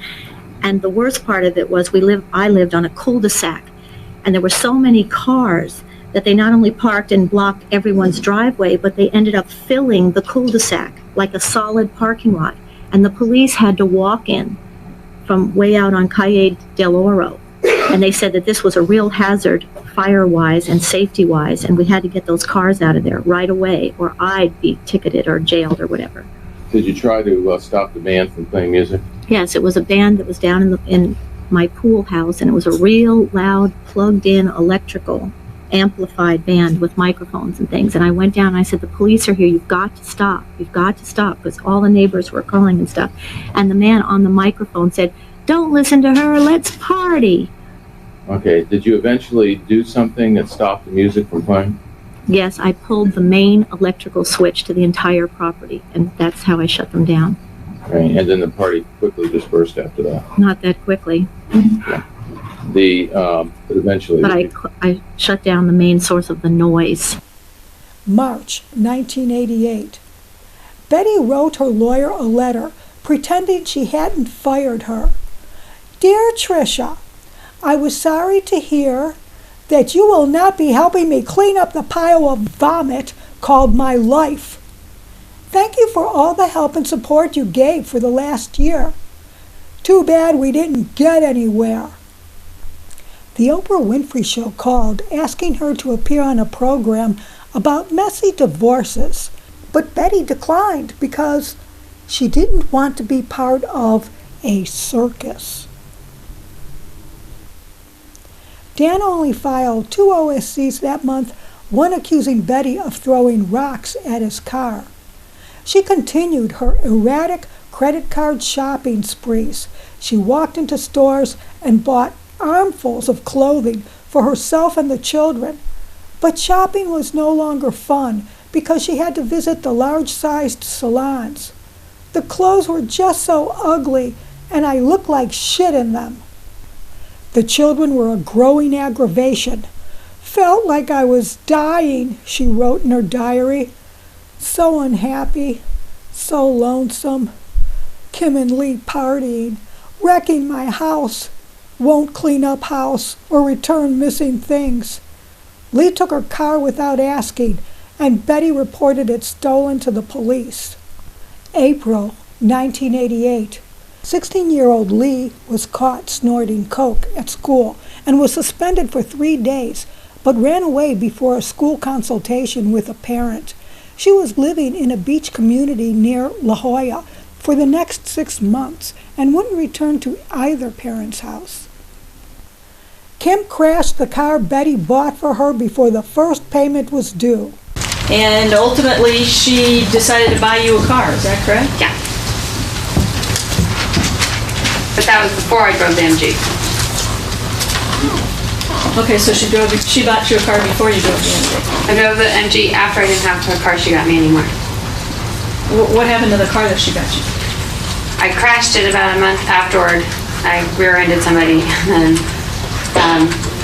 And the worst part of it was I lived on a cul-de-sac, and there were so many cars that they not only parked and blocked everyone's driveway, but they ended up filling the cul-de-sac like a solid parking lot. And the police had to walk in from way out on Calle del Oro. And they said that this was a real hazard, fire-wise and safety-wise, and we had to get those cars out of there right away, or I'd be ticketed or jailed or whatever. Did you try to stop the band from playing music? Yes, it was a band that was down in my pool house, and it was a real loud, plugged-in electrical amplified band with microphones and things. And I went down and I said, the police are here, you've got to stop, because all the neighbors were calling and stuff. And the man on the microphone said, don't listen to her, let's party. Okay, did you eventually do something that stopped the music from playing? Yes, I pulled the main electrical switch to the entire property, and that's how I shut them down. Okay, and then the party quickly dispersed after that? Not that quickly. Yeah. But eventually... But I shut down the main source of the noise. March 1988. Betty wrote her lawyer a letter pretending she hadn't fired her. Dear Tricia, I was sorry to hear that you will not be helping me clean up the pile of vomit called my life. Thank you for all the help and support you gave for the last year. Too bad we didn't get anywhere. The Oprah Winfrey Show called, asking her to appear on a program about messy divorces, but Betty declined because she didn't want to be part of a circus. Dan only filed 2 OSCs that month, one accusing Betty of throwing rocks at his car. She continued her erratic credit card shopping sprees. She walked into stores and bought armfuls of clothing for herself and the children. But shopping was no longer fun because she had to visit the large-sized salons. The clothes were just so ugly, and I looked like shit in them. The children were a growing aggravation. Felt like I was dying, she wrote in her diary. So unhappy, so lonesome. Kim and Lee partying, wrecking my house. Won't clean up house or return missing things. Lee took her car without asking, and Betty reported it stolen to the police. April 1988. 16-year-old Lee was caught snorting coke at school and was suspended for 3 days, but ran away before a school consultation with a parent. She was living in a beach community near La Jolla for the next 6 months and wouldn't return to either parent's house. Kim crashed the car Betty bought for her before the first payment was due. And ultimately, she decided to buy you a car, is that correct? Yeah. But that was before I drove the MG. Okay, so she bought you a car before you drove the MG. I drove the MG after I didn't have the car she got me anymore. What happened to the car that she got you? I crashed it about a month afterward. I rear-ended somebody, and then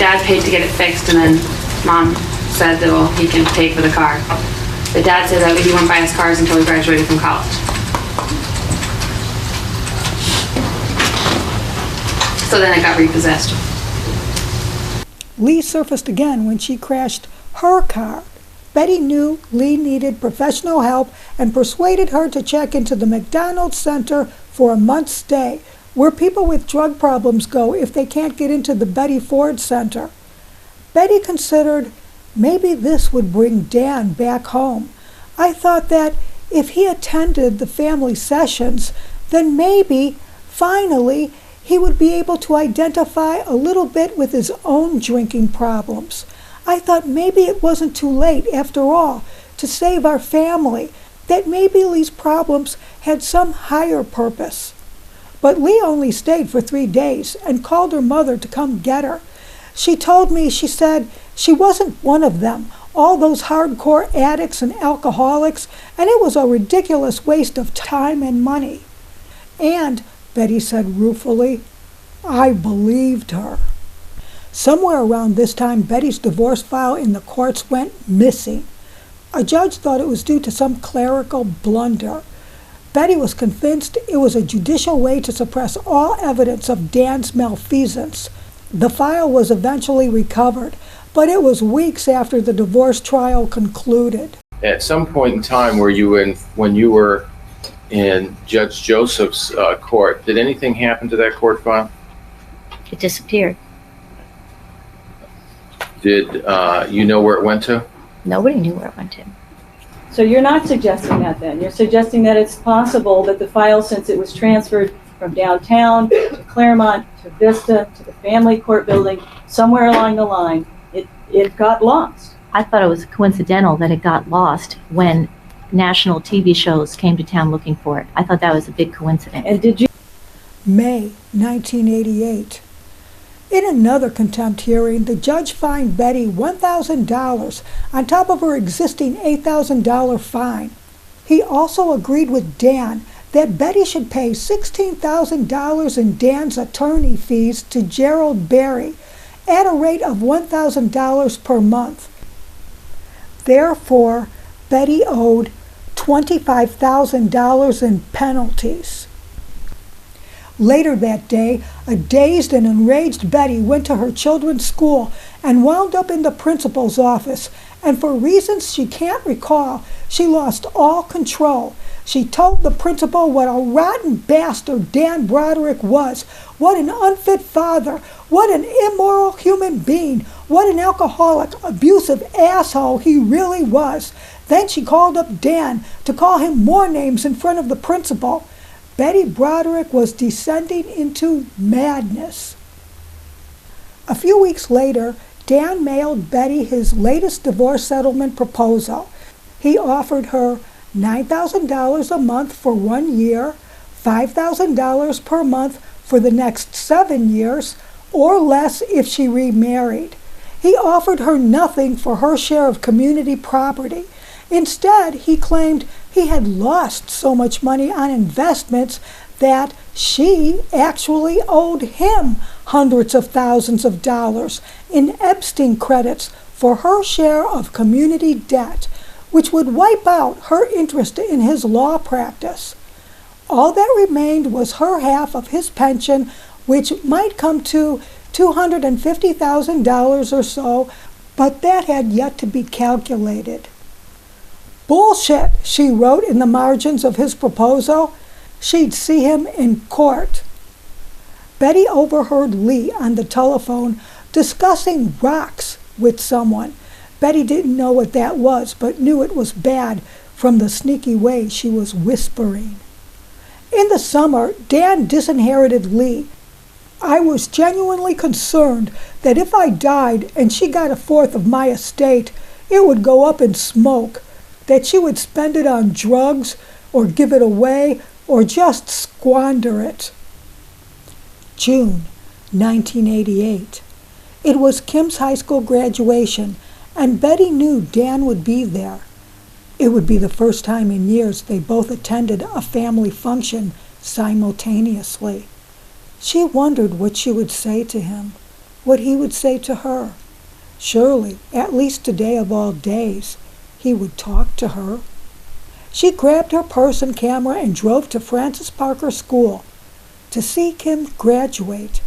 Dad paid to get it fixed, and then Mom said that, well, he can pay for the car. But Dad said that he wouldn't buy us cars until we graduated from college. So then it got repossessed. Lee surfaced again when she crashed her car. Betty knew Lee needed professional help and persuaded her to check into the McDonald's Center for a month's stay, where people with drug problems go if they can't get into the Betty Ford Center. Betty considered maybe this would bring Dan back home. I thought that if he attended the family sessions, then maybe, finally, he would be able to identify a little bit with his own drinking problems. I thought maybe it wasn't too late, after all, to save our family, that maybe Lee's problems had some higher purpose. But Lee only stayed for 3 days and called her mother to come get her. She told me, she said, she wasn't one of them, all those hardcore addicts and alcoholics, and it was a ridiculous waste of time and money. And, Betty said ruefully, I believed her. Somewhere around this time, Betty's divorce file in the courts went missing. A judge thought it was due to some clerical blunder. Betty was convinced it was a judicial way to suppress all evidence of Dan's malfeasance. The file was eventually recovered, but it was weeks after the divorce trial concluded. At some point in time, when you were in Judge Joseph's court, did anything happen to that court file? It disappeared. Did you know where it went to? Nobody knew where it went to. So you're not suggesting that then? You're suggesting that it's possible that the file, since it was transferred from downtown to Claremont to Vista to the family court building, somewhere along the line, it got lost? I thought it was coincidental that it got lost when national TV shows came to town looking for it. I thought that was a big coincidence. And did you? May 1988. In another contempt hearing, the judge fined Betty $1,000 on top of her existing $8,000 fine. He also agreed with Dan that Betty should pay $16,000 in Dan's attorney fees to Gerald Berry at a rate of $1,000 per month. Therefore, Betty owed $25,000 in penalties. Later that day, a dazed and enraged Betty went to her children's school and wound up in the principal's office, and for reasons she can't recall, she lost all control. She told the principal what a rotten bastard Dan Broderick was, what an unfit father, what an immoral human being, what an alcoholic, abusive asshole he really was. Then she called up Dan to call him more names in front of the principal. Betty Broderick was descending into madness. A few weeks later, Dan mailed Betty his latest divorce settlement proposal. He offered her $9,000 a month for 1 year, $5,000 per month for the next 7 years, or less if she remarried. He offered her nothing for her share of community property. Instead, he claimed he had lost so much money on investments that she actually owed him hundreds of thousands of dollars in Epstein credits for her share of community debt, which would wipe out her interest in his law practice. All that remained was her half of his pension, which might come to $250,000 or so, but that had yet to be calculated. Bullshit, she wrote in the margins of his proposal. She'd see him in court. Betty overheard Lee on the telephone discussing rocks with someone. Betty didn't know what that was, but knew it was bad from the sneaky way she was whispering. In the summer, Dan disinherited Lee. I was genuinely concerned that if I died and she got a fourth of my estate, it would go up in smoke, that she would spend it on drugs or give it away or just squander it. June 1988. It was Kim's high school graduation, and Betty knew Dan would be there. It would be the first time in years they both attended a family function simultaneously. She wondered what she would say to him, what he would say to her. Surely, at least today of all days, he would talk to her. She grabbed her purse and camera and drove to Francis Parker School to see Kim graduate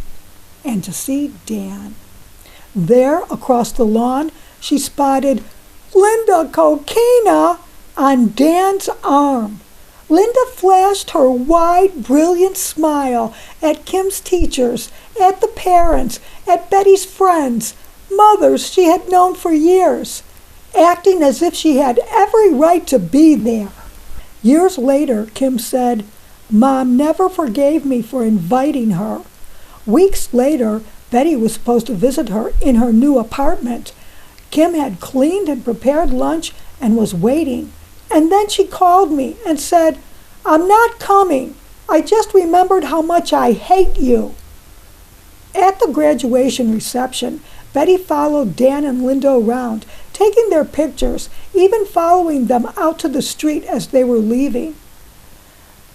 and to see Dan. There, across the lawn, she spotted Linda Coquina on Dan's arm. Linda flashed her wide, brilliant smile at Kim's teachers, at the parents, at Betty's friends, mothers she had known for years, acting as if she had every right to be there. Years later, Kim said, "Mom never forgave me for inviting her." Weeks later, Betty was supposed to visit her in her new apartment. Kim had cleaned and prepared lunch and was waiting. And then she called me and said, "I'm not coming. I just remembered how much I hate you. At the graduation reception, Betty followed Dan and Linda around, taking their pictures, even following them out to the street as they were leaving.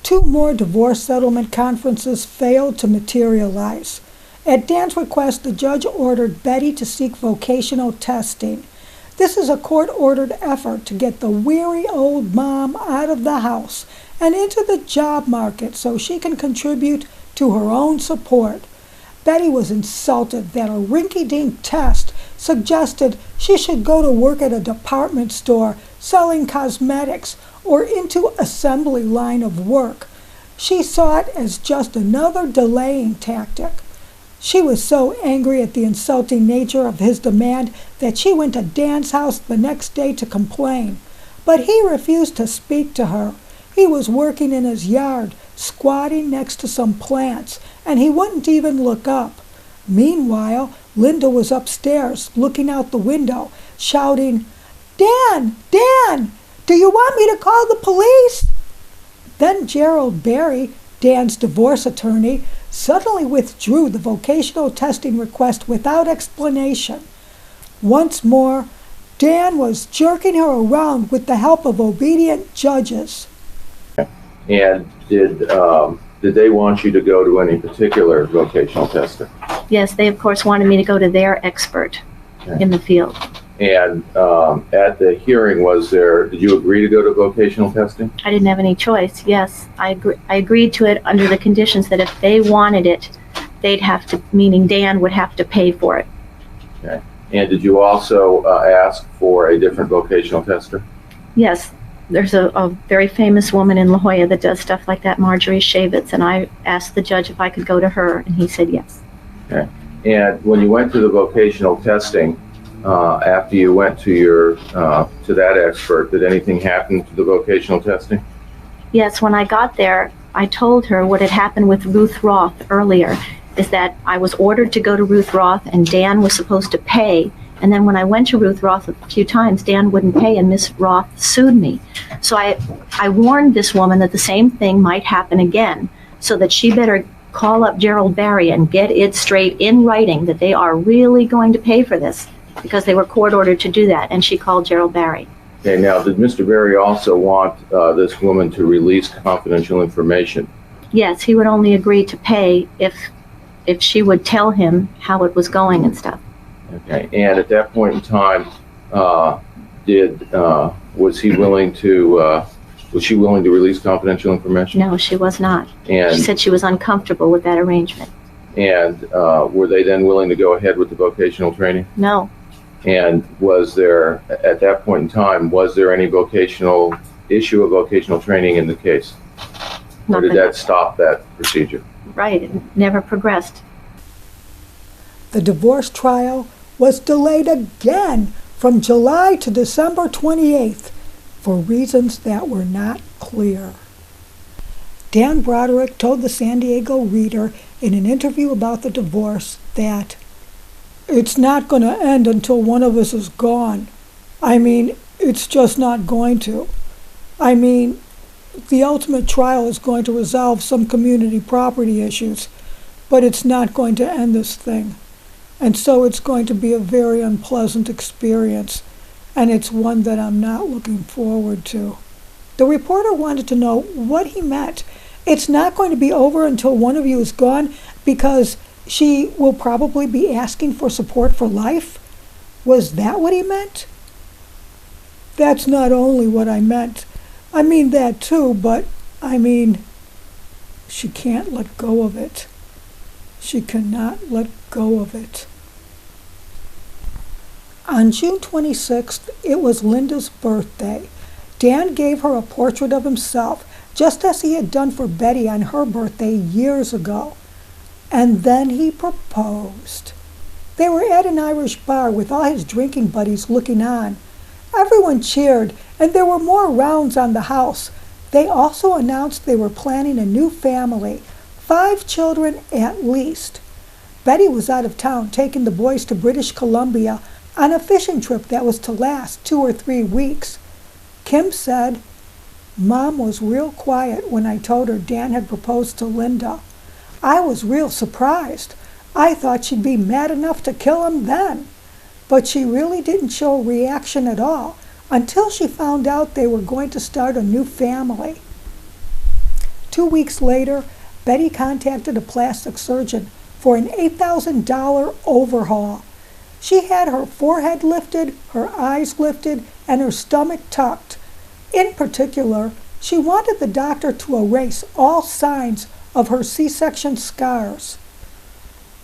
2 more divorce settlement conferences failed to materialize. At Dan's request, the judge ordered Betty to seek vocational testing. This is a court-ordered effort to get the weary old mom out of the house and into the job market so she can contribute to her own support. Betty was insulted that a rinky-dink test suggested she should go to work at a department store selling cosmetics or into assembly line of work. She saw it as just another delaying tactic. She was so angry at the insulting nature of his demand that she went to Dan's house the next day to complain. But he refused to speak to her. He was working in his yard, squatting next to some plants, and he wouldn't even look up. Meanwhile, Linda was upstairs, looking out the window, shouting, "Dan! Dan! Do you want me to call the police?" Then Gerald Barry, Dan's divorce attorney, suddenly withdrew the vocational testing request without explanation. Once more, Dan was jerking her around with the help of obedient judges. And did they want you to go to any particular vocational tester? Yes, they of course wanted me to go to their expert in the field. And at the hearing, did you agree to go to vocational testing? I didn't have any choice, yes. I agreed to it under the conditions that if they wanted it, they'd have to, meaning Dan would have to pay for it. Okay. And did you also ask for a different vocational tester? Yes, there's a very famous woman in La Jolla that does stuff like that, Marjorie Shavitz, and I asked the judge if I could go to her, and he said yes. Okay. And when you went to the vocational testing, after you went to that expert, did anything happen to the vocational testing? Yes, when I got there, I told her what had happened with Ruth Roth earlier, is that I was ordered to go to Ruth Roth and Dan was supposed to pay. And then when I went to Ruth Roth a few times, Dan wouldn't pay and Miss Roth sued me. So I warned this woman that the same thing might happen again, so that she better call up Gerald Barry and get it straight in writing that they are really going to pay for this, because they were court ordered to do that, and she called Gerald Barry. Okay, now did Mr. Barry also want this woman to release confidential information? Yes, he would only agree to pay if she would tell him how it was going and stuff. Okay, and at that point in time, was she willing to release confidential information? No, she was not. And she said she was uncomfortable with that arrangement. And were they then willing to go ahead with the vocational training? No. And was there, at that point in time, was there any issue of vocational training in the case? Or did that stop that procedure? Right, it never progressed. The divorce trial was delayed again from July to December 28th for reasons that were not clear. Dan Broderick told the San Diego Reader in an interview about the divorce that it's not going to end until one of us is gone. I mean, it's just not going to. I mean, the ultimate trial is going to resolve some community property issues, but it's not going to end this thing. And so it's going to be a very unpleasant experience, and it's one that I'm not looking forward to. The reporter wanted to know what he meant. It's not going to be over until one of you is gone because she will probably be asking for support for life? Was that what he meant? That's not only what I meant. I mean that too, but I mean, she can't let go of it. She cannot let go of it. On June 26th, it was Linda's birthday. Dan gave her a portrait of himself, just as he had done for Betty on her birthday years ago. And then he proposed. They were at an Irish bar with all his drinking buddies looking on. Everyone cheered, and there were more rounds on the house. They also announced they were planning a new family, 5 children at least. Betty was out of town taking the boys to British Columbia on a fishing trip that was to last 2 or 3 weeks. Kim said, Mom was real quiet when I told her Dan had proposed to Linda. I was real surprised. I thought she'd be mad enough to kill him then. But she really didn't show reaction at all until she found out they were going to start a new family. 2 weeks later, Betty contacted a plastic surgeon for an $8,000 overhaul. She had her forehead lifted, her eyes lifted, and her stomach tucked. In particular, she wanted the doctor to erase all signs of her C-section scars.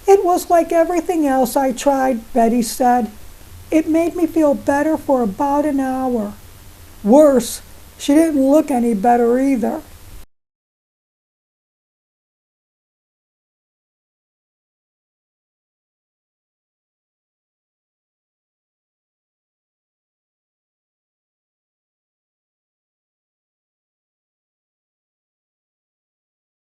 It was like everything else I tried, Betty said. It made me feel better for about an hour. Worse, she didn't look any better either.